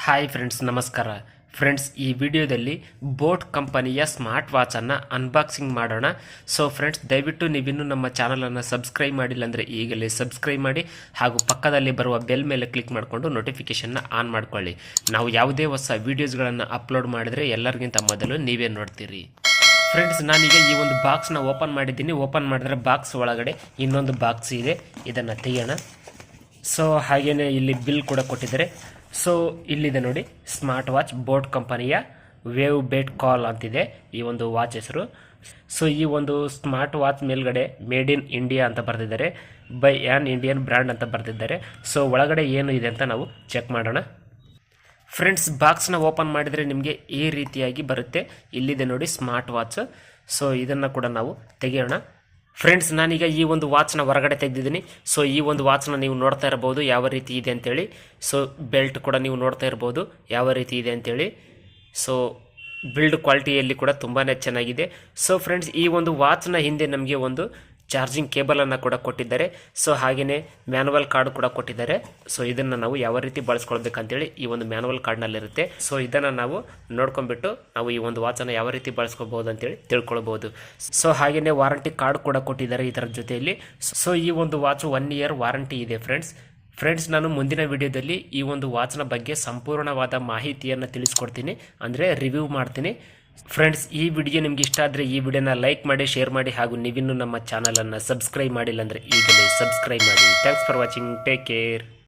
Hi friends, ನಮಸ್ಕಾರ friends. ಈ ವಿಡಿಯೋದಲ್ಲಿ ಬೋಟ್ ಕಂಪನಿಯ ಸ್ಮಾರ್ಟ್ ವಾಚನ್ನು ಅನ್ಬಾಕ್ಸಿಂಗ್ ಮಾಡೋಣ. ಸೊ ಫ್ರೆಂಡ್ಸ್, ದಯವಿಟ್ಟು ನೀವಿನ್ನೂ ನಮ್ಮ ಚಾನಲನ್ನು ಸಬ್ಸ್ಕ್ರೈಬ್ ಮಾಡಿಲ್ಲ ಅಂದರೆ ಈಗಲೇ ಸಬ್ಸ್ಕ್ರೈಬ್ ಮಾಡಿ ಹಾಗೂ ಪಕ್ಕದಲ್ಲಿ ಬರುವ ಬೆಲ್ ಮೇಲೆ ಕ್ಲಿಕ್ ಮಾಡಿಕೊಂಡು ನೋಟಿಫಿಕೇಷನ್ನ ಆನ್ ಮಾಡ್ಕೊಳ್ಳಿ. ನಾವು ಯಾವುದೇ ಹೊಸ ವೀಡಿಯೋಸ್ಗಳನ್ನು ಅಪ್ಲೋಡ್ ಮಾಡಿದರೆ ಎಲ್ಲರಿಗಿಂತ ಮೊದಲು ನೀವೇ ನೋಡ್ತೀರಿ. ಫ್ರೆಂಡ್ಸ್, ನಾನೀಗ ಈ ಒಂದು ಬಾಕ್ಸ್ನ ಓಪನ್ ಮಾಡಿದ್ದೀನಿ. ಓಪನ್ ಮಾಡಿದ್ರೆ ಬಾಕ್ಸ್ ಒಳಗಡೆ ಇನ್ನೊಂದು ಬಾಕ್ಸ್ ಇದೆ, ಇದನ್ನು ತೆಗೆಯೋಣ. ಸೊ ಹಾಗೆಯೇ ಇಲ್ಲಿ ಬಿಲ್ ಕೂಡ ಕೊಟ್ಟಿದ್ದಾರೆ. ಸೊ ಇಲ್ಲಿದೆ ನೋಡಿ, ಸ್ಮಾರ್ಟ್ ವಾಚ್ ಬೋಟ್ ಕಂಪನಿಯ ವೇವ್ ಬೇಟ್ ಕಾಲ್ ಅಂತಿದೆ ಈ ಒಂದು ವಾಚ್ ಹೆಸರು. ಸೊ ಈ ಒಂದು ಸ್ಮಾರ್ಟ್ ವಾಚ್ ಮೇಲ್ಗಡೆ ಮೇಡ್ ಇನ್ ಇಂಡಿಯಾ ಅಂತ ಬರೆದಿದ್ದಾರೆ, ಬೈ ಆ್ಯನ್ ಇಂಡಿಯನ್ ಬ್ರ್ಯಾಂಡ್ ಅಂತ ಬರೆದಿದ್ದಾರೆ. ಸೊ ಒಳಗಡೆ ಏನು ಇದೆ ಅಂತ ನಾವು ಚೆಕ್ ಮಾಡೋಣ. ಫ್ರೆಂಡ್ಸ್, ಬಾಕ್ಸ್ನ ಓಪನ್ ಮಾಡಿದರೆ ನಿಮಗೆ ಈ ರೀತಿಯಾಗಿ ಬರುತ್ತೆ. ಇಲ್ಲಿದೆ ನೋಡಿ ಸ್ಮಾರ್ಟ್ ವಾಚ್. ಸೊ ಇದನ್ನು ಕೂಡ ನಾವು ತೆಗೆಯೋಣ. ಫ್ರೆಂಡ್ಸ್, ನಾನೀಗ ಈ ಒಂದು ವಾಚ್ನ ಹೊರಗಡೆ ತೆಗೆದಿದ್ದೀನಿ. ಸೊ ಈ ಒಂದು ವಾಚ್ನ ನೀವು ನೋಡ್ತಾ ಇರ್ಬೋದು ಯಾವ ರೀತಿ ಇದೆ ಅಂತೇಳಿ. ಸೊ ಬೆಲ್ಟ್ ಕೂಡ ನೀವು ನೋಡ್ತಾ ಇರ್ಬೋದು ಯಾವ ರೀತಿ ಇದೆ ಅಂತೇಳಿ. ಸೊ ಬಿಲ್ಡ್ ಕ್ವಾಲಿಟಿಯಲ್ಲಿ ಕೂಡ ತುಂಬಾ ಚೆನ್ನಾಗಿದೆ. ಸೊ ಫ್ರೆಂಡ್ಸ್, ಈ ಒಂದು ವಾಚ್ನ ಹಿಂದೆ ನಮಗೆ ಒಂದು ಚಾರ್ಜಿಂಗ್ ಕೇಬಲನ್ನು ಕೂಡ ಕೊಟ್ಟಿದ್ದಾರೆ. ಸೊ ಹಾಗೆಯೇ ಮ್ಯಾನುವಲ್ ಕಾರ್ಡ್ ಕೂಡ ಕೊಟ್ಟಿದ್ದಾರೆ. ಸೊ ಇದನ್ನು ನಾವು ಯಾವ ರೀತಿ ಬಳಸ್ಕೊಳ್ಬೇಕಂತೇಳಿ ಈ ಒಂದು ಮ್ಯಾನುವಲ್ ಕಾರ್ಡ್ನಲ್ಲಿರುತ್ತೆ. ಸೊ ಇದನ್ನು ನಾವು ನೋಡ್ಕೊಂಡ್ಬಿಟ್ಟು ನಾವು ಈ ಒಂದು ವಾಚನ್ನು ಯಾವ ರೀತಿ ಬಳಸ್ಕೋಬಹುದು ಅಂತೇಳಿ ತಿಳ್ಕೊಳ್ಬೋದು. ಸೊ ಹಾಗೆಯೇ ವಾರಂಟಿ ಕಾರ್ಡ್ ಕೂಡ ಕೊಟ್ಟಿದ್ದಾರೆ ಇದರ ಜೊತೆಯಲ್ಲಿ. ಸೊ ಈ ಒಂದು ವಾಚ್ 1 ಇಯರ್ ವಾರಂಟಿ ಇದೆ ಫ್ರೆಂಡ್ಸ್, ನಾನು ಮುಂದಿನ ವಿಡಿಯೋದಲ್ಲಿ ಈ ಒಂದು ವಾಚ್ನ ಬಗ್ಗೆ ಸಂಪೂರ್ಣವಾದ ಮಾಹಿತಿಯನ್ನು ತಿಳಿಸ್ಕೊಡ್ತೀನಿ, ಅಂದರೆ ರಿವ್ಯೂ ಮಾಡ್ತೀನಿ. ಫ್ರೆಂಡ್ಸ್, ಈ ವಿಡಿಯೋ ನಿಮ್ಗೆ ಇಷ್ಟ ಆದರೆ ಈ ವಿಡಿಯೋನ ಲೈಕ್ ಮಾಡಿ, ಶೇರ್ ಮಾಡಿ ಹಾಗೂ ನೀವಿನ್ನೂ ನಮ್ಮ ಚಾನಲನ್ನು ಸಬ್ಸ್ಕ್ರೈಬ್ ಮಾಡಿಲ್ಲ ಅಂದರೆ ಈಗಲೇ ಸಬ್ಸ್ಕ್ರೈಬ್ ಮಾಡಿ. Thanks for watching. Take care.